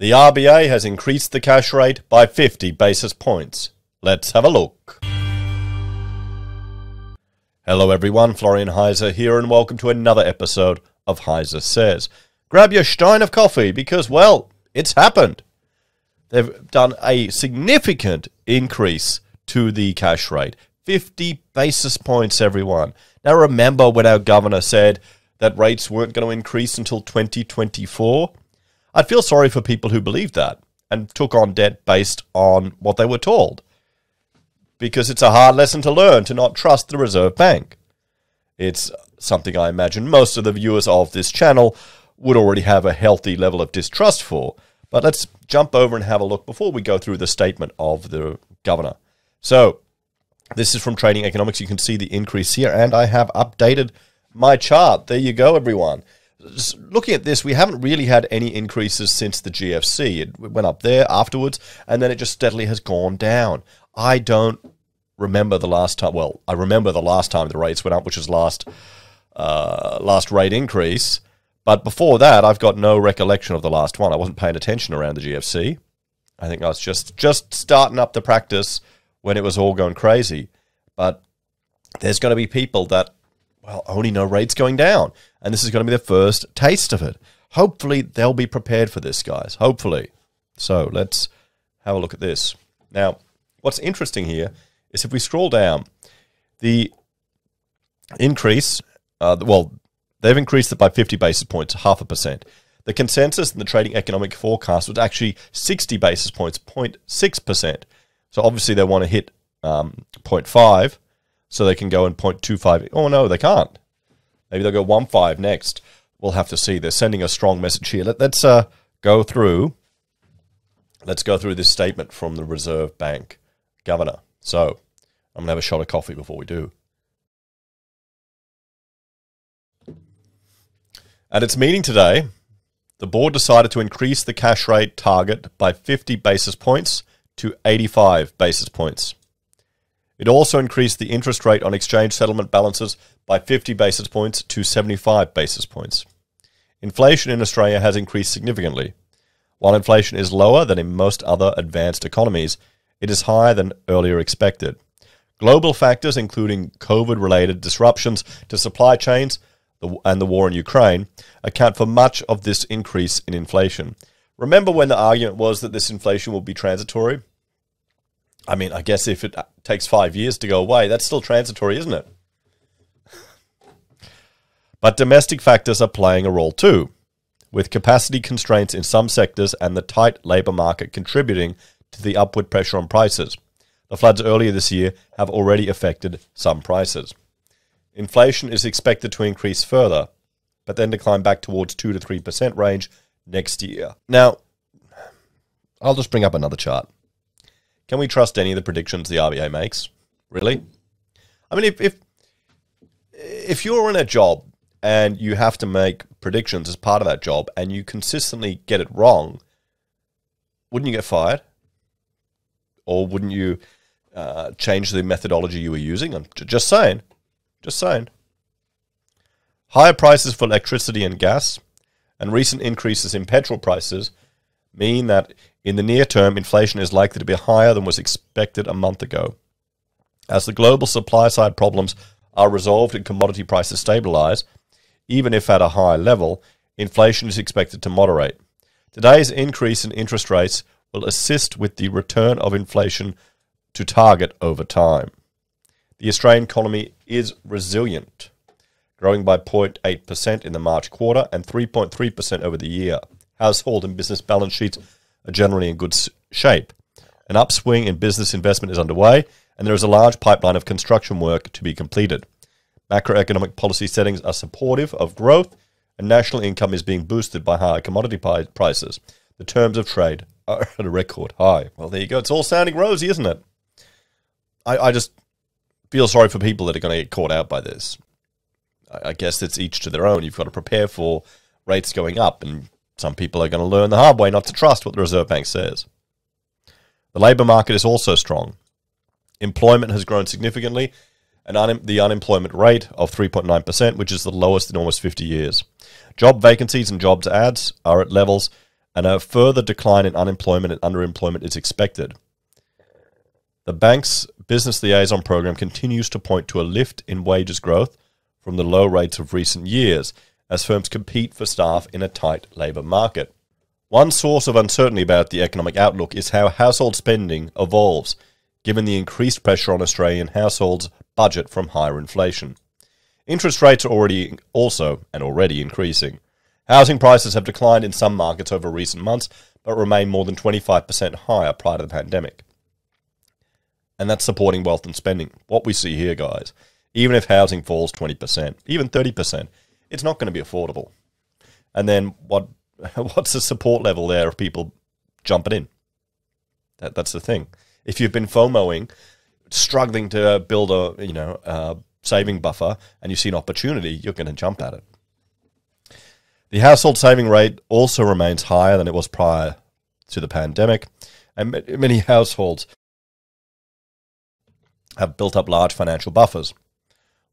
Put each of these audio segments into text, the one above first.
The RBA has increased the cash rate by 50 basis points. Let's have a look. Hello everyone, Florian.heise here, and welcome to another episode of HeiseSays. Grab your stein of coffee because, well, it's happened. They've done a significant increase to the cash rate. 50 basis points, everyone. Now remember when our governor said that rates weren't going to increase until 2024? I'd feel sorry for people who believed that and took on debt based on what they were told. Because it's a hard lesson to learn to not trust the Reserve Bank. It's something I imagine most of the viewers of this channel would already have a healthy level of distrust for. But let's jump over and have a look before we go through the statement of the governor. So, this is from Trading Economics. You can see the increase here, and I have updated my chart. There you go, everyone. Just looking at this, we haven't really had any increases since the GFC. It went up there afterwards, and then it just steadily has gone down. I don't remember the last time. Well, I remember the last time the rates went up, which was last rate increase. But before that, I've got no recollection of the last one. I wasn't paying attention around the GFC. I think I was just starting up the practice when it was all going crazy. But there's going to be people that, well, only know rates going down. And this is going to be the first taste of it. Hopefully, they'll be prepared for this, guys. Hopefully. So, let's have a look at this. Now, what's interesting here is if we scroll down, the increase, they've increased it by 50 basis points, 0.5%. The consensus in the Trading Economic forecast was actually 60 basis points, 0.6%. So, obviously, they want to hit 0.5, so they can go in 0.25. Oh, no, they can't. Maybe they'll go 1.5 next. We'll have to see. They're sending a strong message here. Let's go through. Let's go through this statement from the Reserve Bank governor. So, I'm going to have a shot of coffee before we do. At its meeting today, the board decided to increase the cash rate target by 50 basis points to 85 basis points. It also increased the interest rate on exchange settlement balances by 50 basis points to 75 basis points. Inflation in Australia has increased significantly. While inflation is lower than in most other advanced economies, it is higher than earlier expected. Global factors, including COVID-related disruptions to supply chains and the war in Ukraine, account for much of this increase in inflation. Remember when the argument was that this inflation will be transitory? I mean, I guess if it takes 5 years to go away, that's still transitory, isn't it? But domestic factors are playing a role too, with capacity constraints in some sectors and the tight labour market contributing to the upward pressure on prices. The floods earlier this year have already affected some prices. Inflation is expected to increase further, but then decline back towards 2 to 3% range next year. Now, I'll just bring up another chart. Can we trust any of the predictions the RBA makes? Really? I mean, if you're in a job and you have to make predictions as part of that job and you consistently get it wrong, wouldn't you get fired? Or wouldn't you change the methodology you were using? I'm just saying. Just saying. Higher prices for electricity and gas and recent increases in petrol prices mean that in the near term, inflation is likely to be higher than was expected a month ago. As the global supply side problems are resolved and commodity prices stabilize, even if at a higher level, inflation is expected to moderate. Today's increase in interest rates will assist with the return of inflation to target over time. The Australian economy is resilient, growing by 0.8% in the March quarter and 3.3% over the year. Household and business balance sheets are generally in good shape. An upswing in business investment is underway, and there is a large pipeline of construction work to be completed. Macroeconomic policy settings are supportive of growth, and national income is being boosted by higher commodity prices. The terms of trade are at a record high. Well, there you go. It's all sounding rosy, isn't it? I just feel sorry for people that are going to get caught out by this. I guess it's each to their own. You've got to prepare for rates going up, and some people are going to learn the hard way not to trust what the Reserve Bank says. The labour market is also strong. Employment has grown significantly, and the unemployment rate of 3.9%, which is the lowest in almost 50 years. Job vacancies and jobs ads are at levels and a further decline in unemployment and underemployment is expected. The bank's business liaison program continues to point to a lift in wages growth from the low rates of recent years as firms compete for staff in a tight labour market. One source of uncertainty about the economic outlook is how household spending evolves, given the increased pressure on Australian households' budget from higher inflation. Interest rates are already increasing. Housing prices have declined in some markets over recent months, but remain more than 25% higher prior to the pandemic. And that's supporting wealth and spending. What we see here, guys, even if housing falls 20%, even 30%, it's not going to be affordable. And then what's the support level there of people jumping in? That's the thing. If you've been FOMOing, struggling to build a saving buffer, and you see an opportunity, you're going to jump at it. The household saving rate also remains higher than it was prior to the pandemic, and many households have built up large financial buffers.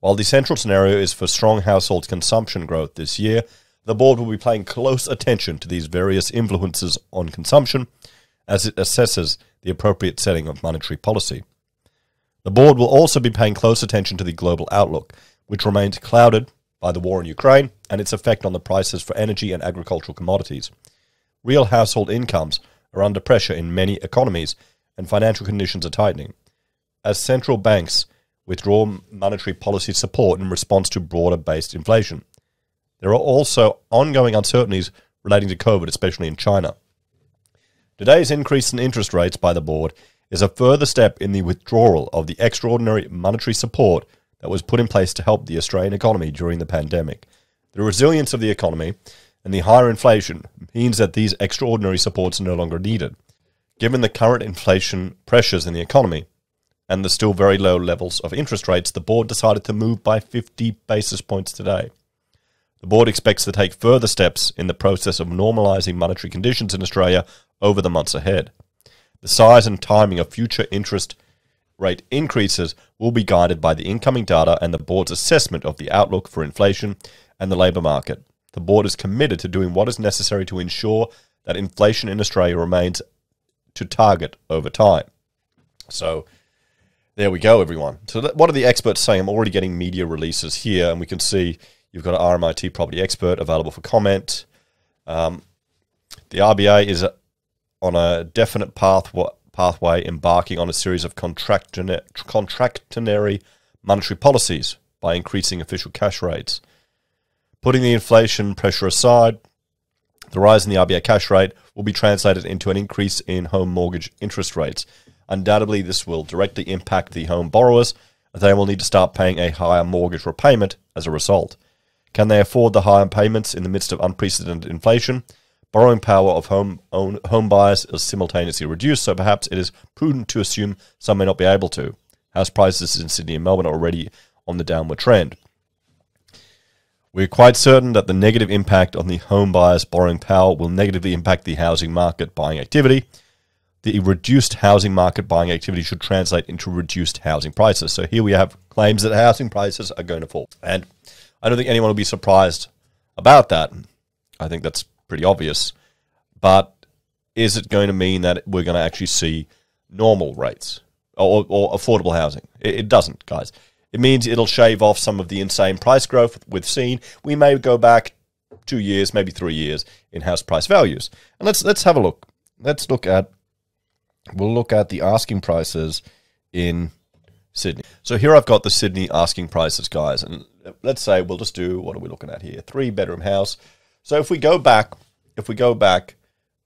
While the central scenario is for strong household consumption growth this year, the board will be paying close attention to these various influences on consumption as it assesses the appropriate setting of monetary policy. The board will also be paying close attention to the global outlook, which remains clouded by the war in Ukraine and its effect on the prices for energy and agricultural commodities. Real household incomes are under pressure in many economies, and financial conditions are tightening. As central banks withdraw monetary policy support in response to broader-based inflation, there are also ongoing uncertainties relating to COVID, especially in China. Today's increase in interest rates by the board is a further step in the withdrawal of the extraordinary monetary support that was put in place to help the Australian economy during the pandemic. The resilience of the economy and the higher inflation means that these extraordinary supports are no longer needed. Given the current inflation pressures in the economy and the still very low levels of interest rates, the board decided to move by 50 basis points today. The board expects to take further steps in the process of normalising monetary conditions in Australia over the months ahead. The size and timing of future interest rate increases will be guided by the incoming data and the board's assessment of the outlook for inflation and the labour market. The board is committed to doing what is necessary to ensure that inflation in Australia remains to target over time. So there we go, everyone. So what are the experts saying? I'm already getting media releases here, and we can see you've got an RMIT property expert available for comment. The RBA is on a definite pathway embarking on a series of contractionary monetary policies by increasing official cash rates. Putting the inflation pressure aside, the rise in the RBA cash rate will be translated into an increase in home mortgage interest rates. Undoubtedly, this will directly impact the home borrowers, as they will need to start paying a higher mortgage repayment as a result. Can they afford the higher payments in the midst of unprecedented inflation? Borrowing power of home buyers is simultaneously reduced, so perhaps it is prudent to assume some may not be able to. House prices in Sydney and Melbourne are already on the downward trend. We're quite certain that the negative impact on the home buyers' borrowing power will negatively impact the housing market buying activity. The reduced housing market buying activity should translate into reduced housing prices. So here we have claims that housing prices are going to fall. And I don't think anyone will be surprised about that. I think that's pretty obvious. But is it going to mean that we're going to actually see normal rates or affordable housing? It doesn't, guys. It means it'll shave off some of the insane price growth we've seen. We may go back 2 years, maybe 3 years in house price values. And let's have a look. We'll look at the asking prices in Sydney. So here I've got the Sydney asking prices, guys. And let's say we'll just do, what are we looking at here? 3-bedroom house. So if we go back,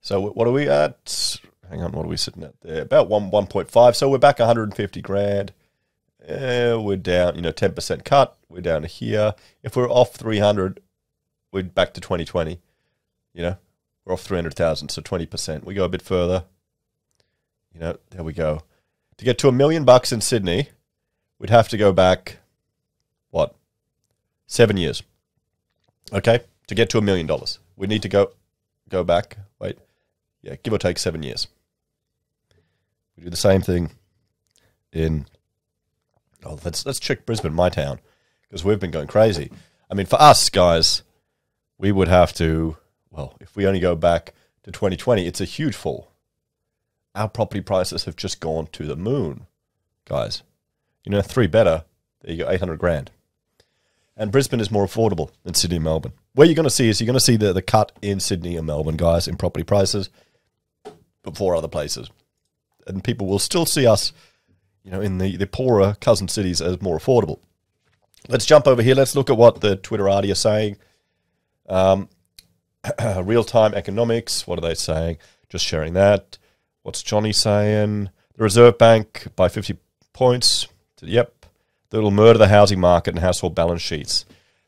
so what are we at? Hang on, what are we sitting at there? About 1.5. So we're back 150 grand. We're down, 10% cut. We're down to here. If we're off 300, we're back to 2020. We're off 300,000, so 20%. We go a bit further. There we go. To get to $1 million in Sydney, we'd have to go back, 7 years. Okay? To get to $1 million. We need to go back, give or take 7 years. We do the same thing in, let's check Brisbane, my town, because we've been going crazy. I mean, for us, guys, we would have to, if we only go back to 2020, it's a huge fall. Our property prices have just gone to the moon, guys. You know, 3 better, there you go, 800 grand. And Brisbane is more affordable than Sydney and Melbourne. Where you're going to see is you're going to see the cut in Sydney and Melbourne, guys, in property prices before other places. And people will still see us, you know, in the poorer cousin cities as more affordable. Let's jump over here. Let's look at what the Twitterati are saying. Real-time economics, what are they saying? Just sharing that. What's Johnny saying? The Reserve Bank by 50 points. Yep. That'll murder the housing market and household balance sheets.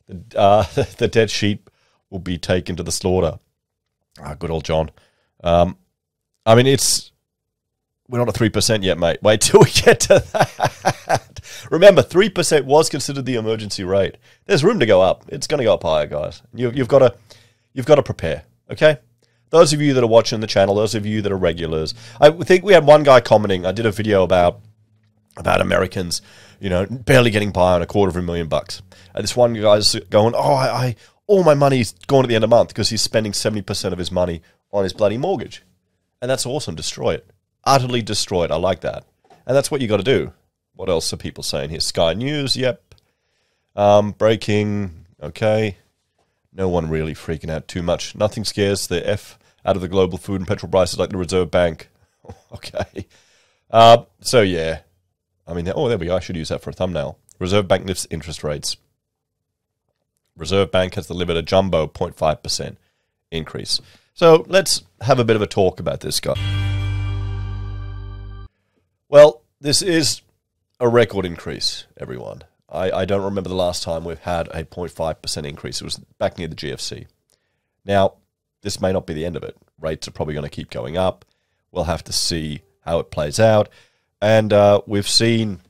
The dead sheep will be taken to the slaughter. Good old John. I mean, we're not at 3% yet, mate. Wait till we get to that. Remember, 3% was considered the emergency rate. There's room to go up. It's going to go up higher, guys. You've got to prepare, okay? Those of you that are watching the channel, those of you that are regulars. I think we had one guy commenting. I did a video about Americans, you know, barely getting by on $250,000. And this one guy's going, all my money's gone at the end of the month because he's spending 70% of his money on his bloody mortgage. And that's awesome. Destroy it. Utterly destroy it. I like that. And that's what you got to do. What else are people saying here? Sky News, yep. Breaking, okay. No one really freaking out too much. Nothing scares the F out of the global food and petrol prices like the Reserve Bank. Okay. So, yeah. I mean, oh, there we go. I should use that for a thumbnail. Reserve Bank lifts interest rates. Reserve Bank has delivered a jumbo 0.5% increase. So let's have a bit of a talk about this guy. Well, this is a record increase, everyone. I don't remember the last time we've had a 0.5% increase. It was back near the GFC. Now, this may not be the end of it. Rates are probably going to keep going up. We'll have to see how it plays out. And we've seen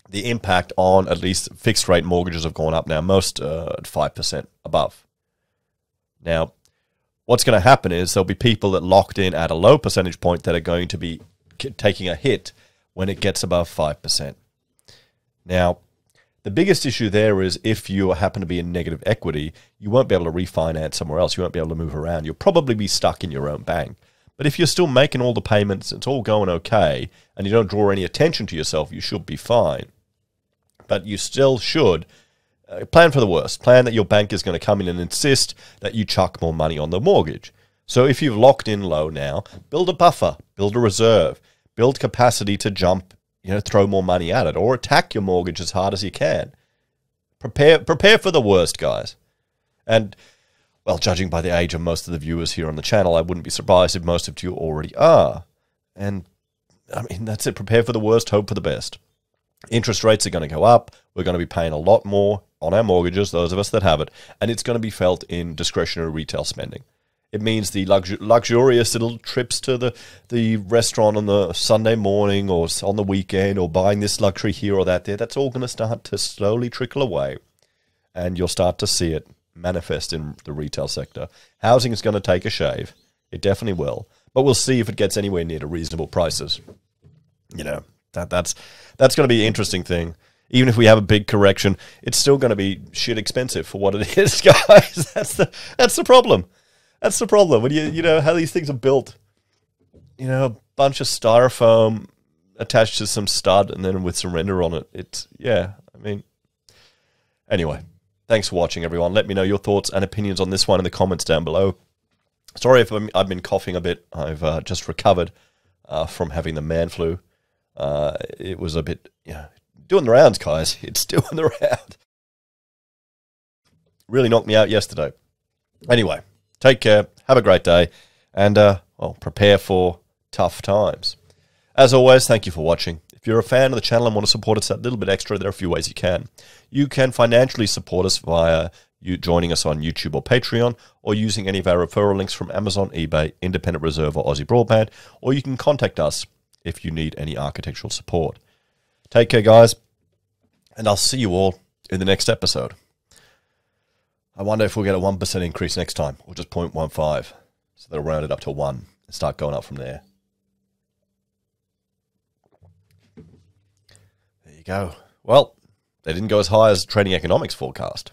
the impact on at least fixed rate mortgages have gone up now, most at 5% above. Now, what's going to happen is there'll be people that locked in at a low percentage point that are going to be taking a hit when it gets above 5%. Now, the biggest issue there is if you happen to be in negative equity, you won't be able to refinance somewhere else. You won't be able to move around. You'll probably be stuck in your own bank. But if you're still making all the payments, it's all going okay, and you don't draw any attention to yourself, you should be fine. But you still should plan for the worst. Plan that your bank is going to come in and insist that you chuck more money on the mortgage. So if you've locked in low now, build a buffer, build a reserve, build capacity to jump, throw more money at it, or attack your mortgage as hard as you can. Prepare for the worst, guys. And, well, judging by the age of most of the viewers here on the channel, I wouldn't be surprised if most of you already are. And, I mean, that's it. Prepare for the worst, hope for the best. Interest rates are going to go up. We're going to be paying a lot more on our mortgages, those of us that have it, and it's going to be felt in discretionary retail spending. It means the luxurious little trips to the restaurant on the Sunday morning or on the weekend or buying this luxury here or that there, that's all going to start to slowly trickle away, and you'll start to see it manifest in the retail sector. Housing is going to take a shave. It definitely will, but we'll see if it gets anywhere near to reasonable prices. That's going to be an interesting thing. Even if we have a big correction, it's still going to be shit expensive for what it is, guys. That's the problem. That's the problem. When you know how these things are built, a bunch of styrofoam attached to some stud and then with some render on it. Anyway, thanks for watching, everyone. Let me know your thoughts and opinions on this one in the comments down below. Sorry if I've been coughing a bit. I've just recovered from having the man flu. It was a bit, doing the rounds, guys. It's doing the round. Really knocked me out yesterday. Anyway, take care. Have a great day. And, prepare for tough times. As always, thank you for watching. If you're a fan of the channel and want to support us a little bit extra, there are a few ways you can. You can financially support us via you joining us on YouTube or Patreon, or using any of our referral links from Amazon, eBay, Independent Reserve, or AussieBroadband, or you can contact us if you need any architectural support. Take care, guys, and I'll see you all in the next episode. I wonder if we'll get a 1% increase next time, or just 0.15, so they'll round it up to 1 and start going up from there. There you go. Well, they didn't go as high as Trading Economics forecast.